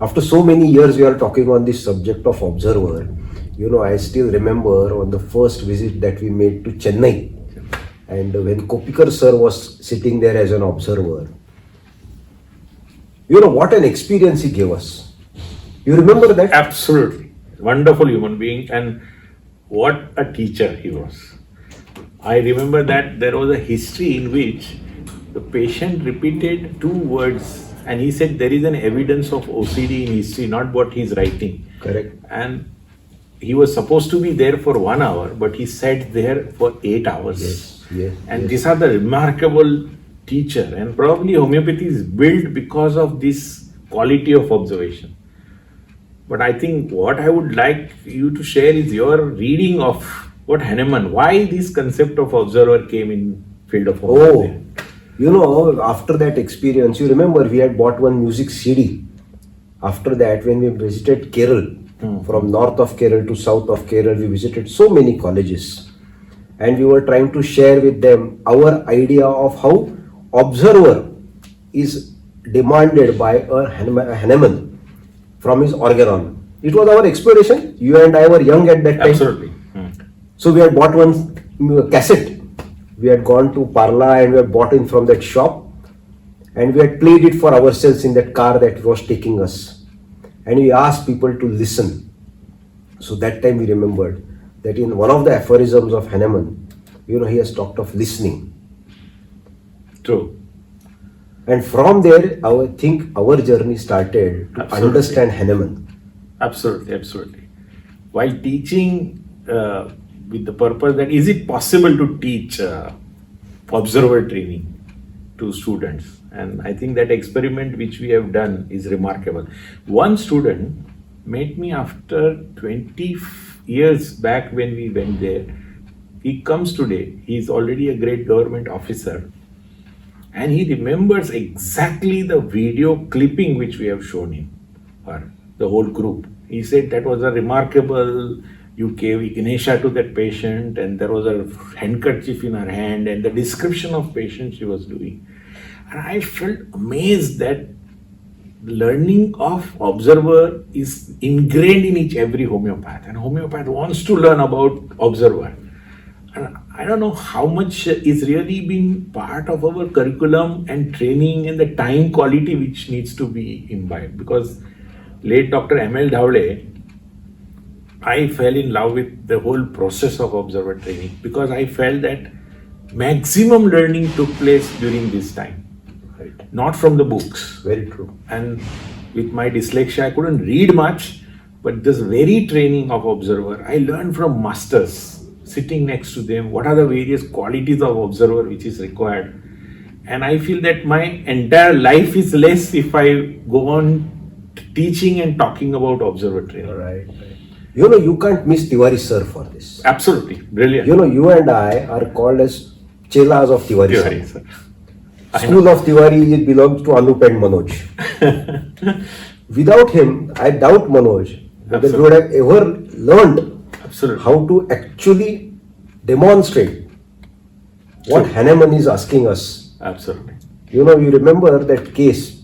After so many years, we are talking on this subject of observer. I still remember on the first visit that we made to Chennai, and when Kopikar sir was sitting there as an observer, what an experience he gave us. You remember that? Absolutely. Wonderful human being, and what a teacher he was. I remember that there was a history in which the patient repeated two words and he said there is an evidence of OCD in history, not what he's writing. Correct. And he was supposed to be there for 1 hour, but he sat there for 8 hours. Yes. These are the remarkable teacher, and probably homeopathy is built because of this quality of observation. But I think what I would like you to share is your reading of what Hahnemann, why this concept of observer came in field of homeopathy. After that experience, you remember we had bought one music CD. After that, when we visited Kerala, from north of Kerala to south of Kerala, we visited so many colleges. And we were trying to share with them our idea of how observer is demanded by a Hahnemann from his organon. It was our exploration. You and I were young at that time. Absolutely. So we had bought one cassette. We had gone to Parla and we had bought in from that shop, and we had played it for ourselves in that car that was taking us. And we asked people to listen. So that time we remembered that in one of the aphorisms of Hahnemann, he has talked of listening. True. And from there, I think our journey started to understand Hahnemann. Absolutely. While teaching with the purpose that is it possible to teach observer training to students, and I think that experiment which we have done is remarkable. One student met me after 20 years back when we went there. He comes today, he is already a great government officer, and he remembers exactly the video clipping which we have shown him, or the whole group. He said that was a remarkable, you gave Ignatia to that patient and there was a handkerchief in her hand and the description of patient she was doing. And I felt amazed that learning of observer is ingrained in every homeopath, and homeopath wants to learn about observer. And I don't know how much is really been part of our curriculum and training and the time quality which needs to be imbibed, because late Dr. M.L. Dhawale, I fell in love with the whole process of observer training because I felt that maximum learning took place during this time, right? Not from the books. Very true. And with my dyslexia, I couldn't read much, but this very training of observer, I learned from masters, sitting next to them, what are the various qualities of observer which is required. And I feel that my entire life is less if I go on teaching and talking about observer training. Right. You can't miss Tiwari sir for this. Absolutely. Brilliant. You and I are called as chelas of Tiwari sir. School of Tiwari, it belongs to Anoop and Manoj. Without him, I doubt Manoj whether he would have ever learned how to actually demonstrate what Hahnemann is asking us. Absolutely. You remember that case,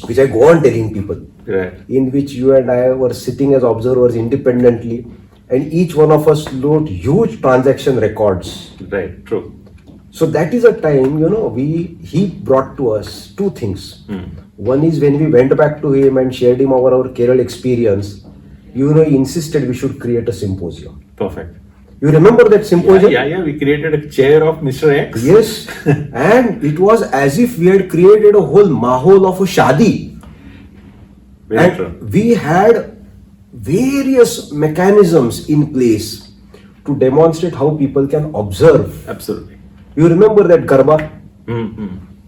which I go on telling people, right, in which you and I were sitting as observers independently, and each one of us load huge transaction records. Right, true. So that is a time, he brought to us two things. One is when we went back to him and shared him our Kerala experience, he insisted we should create a symposium. Perfect. You remember that symposium? Yeah. We created a chair of Mr. X. Yes. And it was as if we had created a whole mahol of a shadi. Very true. We had various mechanisms in place to demonstrate how people can observe. Absolutely. You remember that Garba?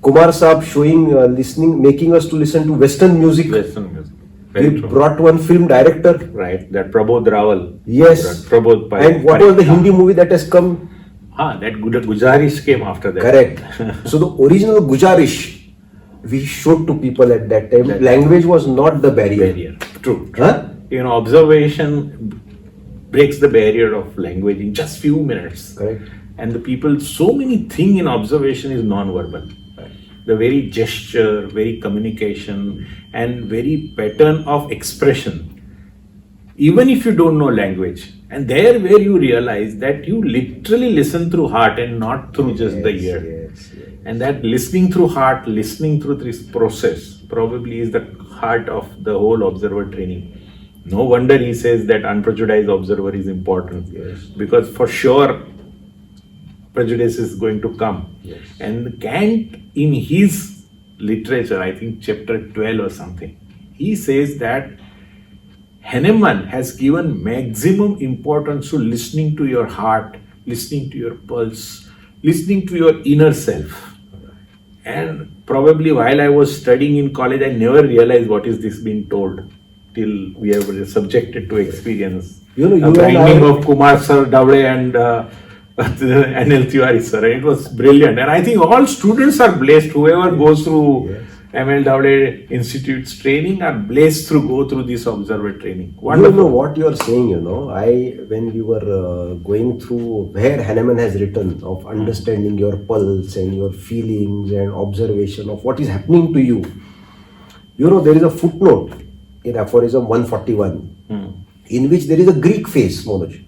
Kumar Saab showing, listening, making us to listen to Western music. Western music. Very We true. brought one film director. Right, that Prabodh Rawal. Yes. Prabodh And what was the Hindi movie that has come? That Gujarish came after that. Correct. So the original Gujarish, we showed to people at that time. Language was not the barrier. True. Huh? Observation breaks the barrier of language in just few minutes. Correct. And the people, so many things in observation is non-verbal. the very gesture, very communication, and very pattern of expression, even if you don't know language. And there where you realize that you literally listen through heart and not through just the ear. Yes. And that listening through heart, listening through this process probably is the heart of the whole observer training. No wonder he says that unprejudiced observer is important. Yes. Because for sure prejudice is going to come. Yes. And Kant, in his literature, I think chapter 12 or something, he says that Hahnemann has given maximum importance to listening to your heart, listening to your pulse, listening to your inner self. And probably while I was studying in college, I never realized what is this being told till we were subjected to experience. You a and binding I- of Kumar sir, Dave and Anil Tiwari sir. And it was brilliant. And I think all students are blessed. Whoever goes through Yes. ML Dave Institute's training are blessed to go through this observer training. You Wonderful. know what you are saying, when we were going through where Hahnemann has written of understanding your pulse and your feelings and observation of what is happening to you. There is a footnote in aphorism 141 in which there is a Greek phase, Manoj.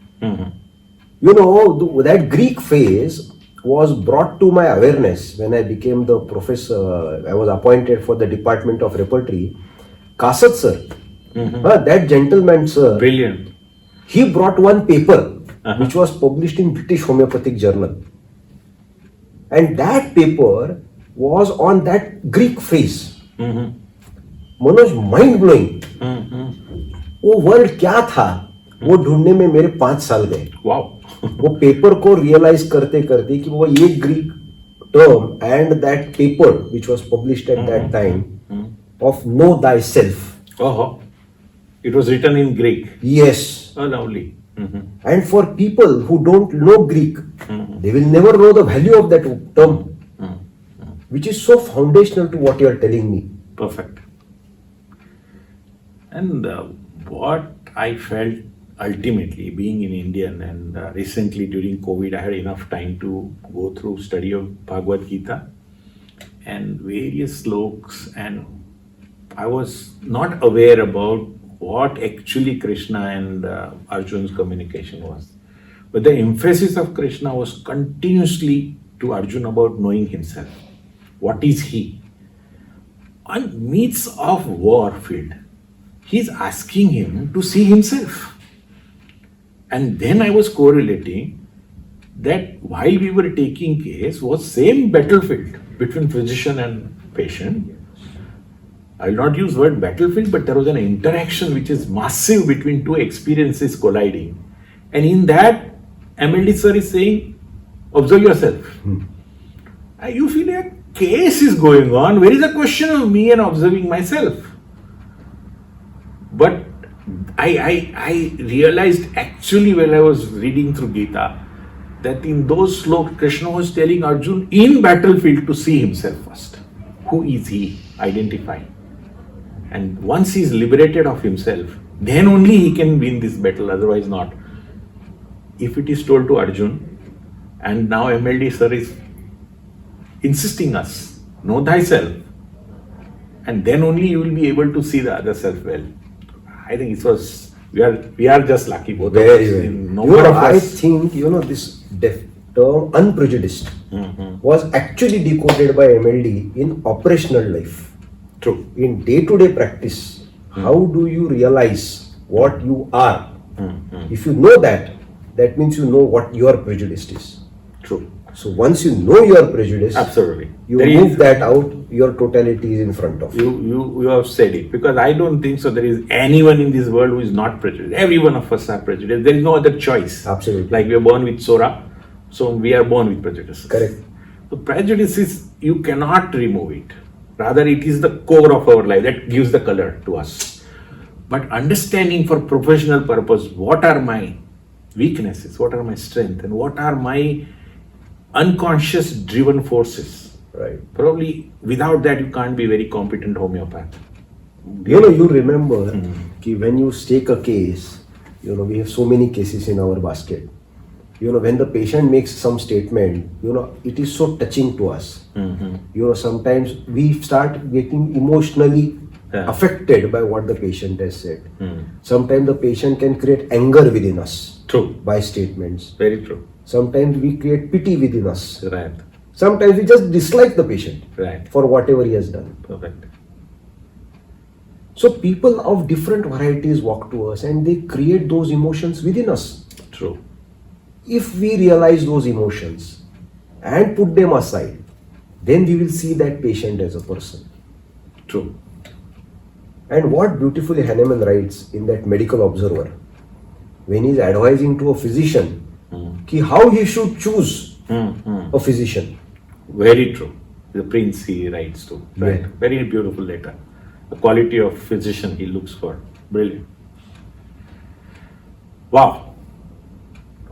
That Greek phase was brought to my awareness when I became the professor. I was appointed for the Department of Repertory. Kasat sir, that gentleman sir, Brilliant. he brought one paper which was published in British Homoeopathic Journal. And that paper was on that Greek phase. Manoj, mind blowing. वो word क्या था वो ढूंढने में मेरे 5 साल गए. Wow. वो पेपर को रियलाइज करते करते कि वो ये Greek term and that paper which was published at that time of no thy self. Oh, it was written in Greek. Yes. Oh, lovely. And for people who don't know Greek, they will never know the value of that term, which is so foundational to what you are telling me. Perfect. And what I felt ultimately being in Indian and recently during COVID, I had enough time to go through study of Bhagavad Gita and various slokas, and I was not aware about what actually Krishna and Arjun's communication was. But the emphasis of Krishna was continuously to Arjun about knowing himself. What is he? On midst of war field, he's asking him to see himself. And then I was correlating that while we were taking case was same battlefield between physician and patient. I will not use word battlefield, but there was an interaction which is massive between two experiences colliding. And in that, MLD sir is saying, observe yourself. You feel a case is going on. Where is the question of me and observing myself? But I realized actually when I was reading through Gita that in those slokas Krishna was telling Arjun in battlefield to see himself first. Who is he? Identify. And once he is liberated of himself, then only he can win this battle, otherwise not. If it is told to Arjun, and now MLD sir is insisting us, know thyself, and then only you will be able to see the other self well. I think it was, we are just lucky both Very of us. well. No one of I us. think this term unprejudiced was actually decoded by MLD in operational life. True. In day-to-day practice, how do you realize what you are? If you know that, that means you know what your prejudice is. True. So once you know your prejudice, Absolutely. you There move is- that out, your totality is in front of you. You have said it, because I don't think so there is anyone in this world who is not prejudiced. Every one of us are prejudiced. There is no other choice. Absolutely. Like we are born with Sora, so we are born with prejudice. Correct. So prejudice is, you cannot remove it. Rather, it is the core of our life that gives the color to us. But understanding for professional purpose, what are my weaknesses, what are my strengths, and what are my unconscious driven forces. Right. Probably without that you can't be very competent homeopath. You remember ki when you stake a case, we have so many cases in our basket. when the patient makes some statement, it is so touching to us. Sometimes we start getting emotionally affected by what the patient has said. Sometimes the patient can create anger within us. True. By statements. Very true. Sometimes we create pity within us. Right. Sometimes we just dislike the patient. Right. For whatever he has done. Perfect. So people of different varieties walk to us and they create those emotions within us. True. If we realize those emotions and put them aside, then we will see that patient as a person. True. And what beautifully Hahnemann writes in that Medical Observer, when he is advising to a physician, how he should choose a physician. Very true. The Prince he writes to. Right. Yeah. Very beautiful letter. The quality of physician he looks for. Brilliant. Wow.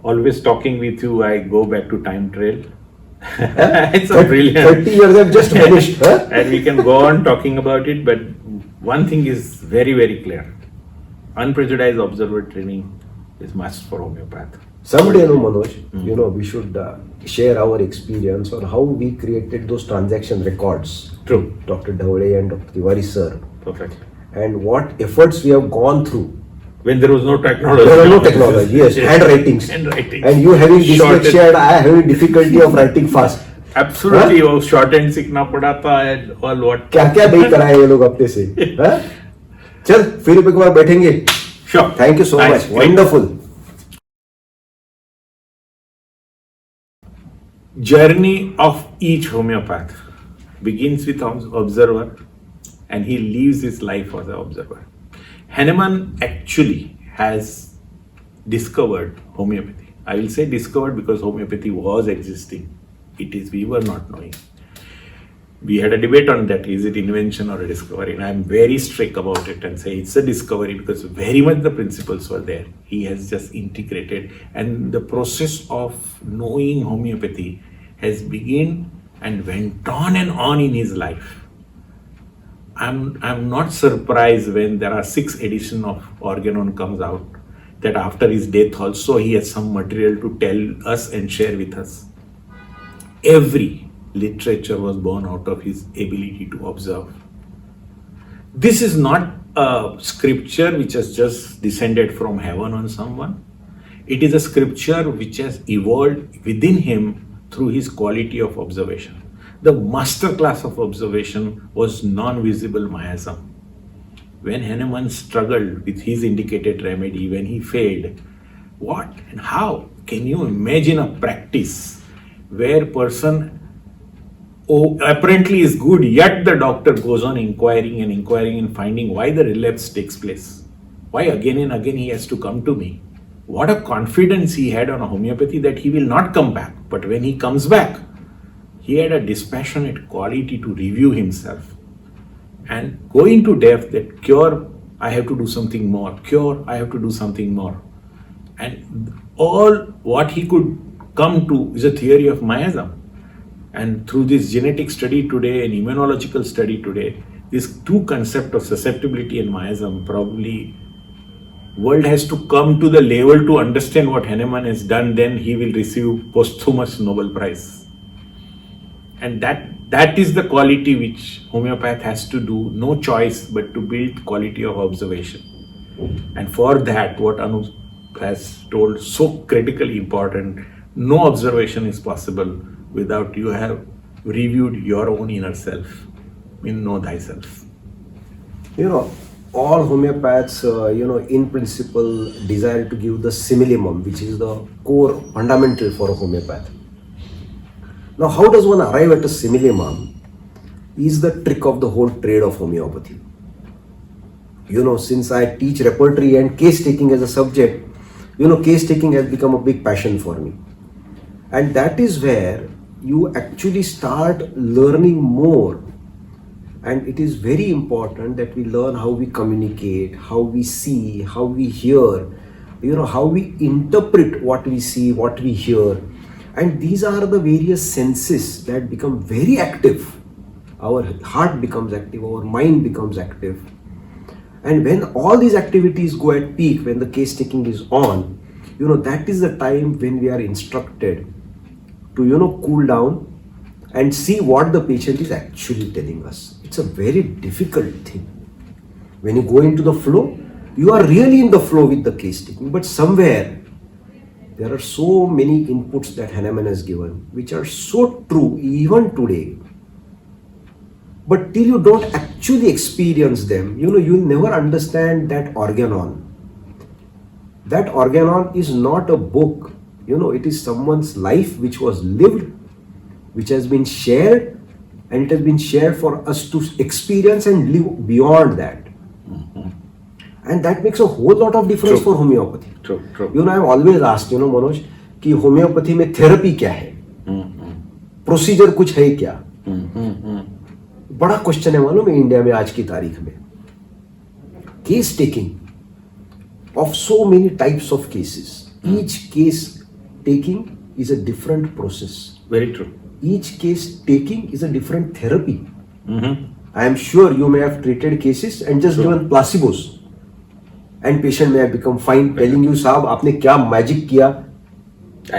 Always talking with you, I go back to time trail. It's a brilliant. 30 years have just vanished. And we can go on talking about it, but one thing is very, very clear. Unprejudiced observer training is must for homeopath. Someday, Manoj, we should share our experience on how we created those transaction records. True. Dr. Dhawale and Dr. Tiwari sir. Perfect. And what efforts we have gone through. When there was no technology. There was no technology, yes. Handwritings. Handwritings. And you having dyslexia and I having difficulty of writing fast. Absolutely. वो short hand सीखना पड़ा था and all what. क्या क्या नहीं कराए ये लोग अपने से. चल फिर एक बार बैठेंगे. Sure. Thank you so much. Wonderful. Journey of each homeopath begins with observer and he lives his life as an observer. Hahnemann actually has discovered homeopathy. I will say discovered because homeopathy was existing. We were not knowing. We had a debate on that. Is it invention or a discovery? And I am very strict about it and say it's a discovery because very much the principles were there. He has just integrated, and the process of knowing homeopathy has begun and went on and on in his life. I'm not surprised when there are 6 editions of Organon comes out that after his death also he has some material to tell us and share with us. Every literature was born out of his ability to observe. This is not a scripture which has just descended from heaven on someone. It is a scripture which has evolved within him through his quality of observation. The master class of observation was non-visible miasm. When Hahnemann struggled with his indicated remedy, when he failed, what and how? Can you imagine a practice where person apparently is good, yet the doctor goes on inquiring and finding why the relapse takes place? Why again and again he has to come to me? What a confidence he had on a homeopathy that he will not come back. But when he comes back, he had a dispassionate quality to review himself and go into depth that cure, I have to do something more. Cure, I have to do something more. And all what he could come to is a theory of miasm. And through this genetic study today and immunological study today, these two concepts of susceptibility and miasm, probably world has to come to the level to understand what Hahnemann has done, then he will receive posthumous Nobel Prize. And that is the quality which homeopath has to do, no choice but to build quality of observation. And for that, what Anoop has told, so critically important, no observation is possible without you have reviewed your own inner self. Know thyself. All homeopaths, in principle, desire to give the similimum, which is the core fundamental for a homeopath. Now, how does one arrive at a similimum is the trick of the whole trade of homeopathy. Since I teach repertory and case taking as a subject, case taking has become a big passion for me. And that is where you actually start learning more. And it is very important that we learn how we communicate, how we see, how we hear, how we interpret what we see, what we hear. And these are the various senses that become very active. Our heart becomes active, our mind becomes active. And when all these activities go at peak, when the case taking is on, that is the time when we are instructed to, cool down and see what the patient is actually telling us. It's a very difficult thing. When you go into the flow, you are really in the flow with the case taking, but somewhere there are so many inputs that Hahnemann has given, which are so true even today. But till you don't actually experience them, you'll never understand that organon. That organon is not a book, it is someone's life which was lived, which has been shared, and it has been shared for us to experience and live beyond that. And that makes a whole lot of difference for homeopathy. True. I've always asked, Manoj, कि homeopathy में therapy क्या है? Procedure कुछ है क्या? बड़ा question है मालूम है इंडिया में आज की तारीख में. Case taking of so many types of cases. Each case taking is a different process. Very true. Each case taking is a different therapy. I am sure you may have treated cases and just given placebos. And patient may have become fine, telling you, साहब आपने क्या magic किया.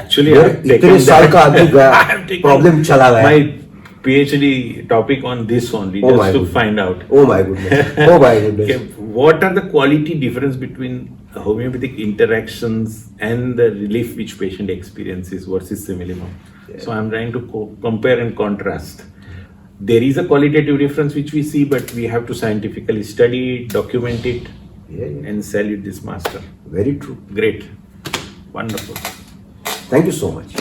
Actually, I have taken इतने साल का आदमी I have गया, taken problem चला गया. my PhD topic on this only, Oh just my to goodness. find out. Oh my goodness. Oh my goodness. Okay, what are the quality difference between homeopathic interactions and the relief which patient experiences versus similimum? So I'm trying to compare and contrast. There is a qualitative difference which we see, but we have to scientifically study it, document it, and sell it this master. Very true. Great. Wonderful. Thank you so much.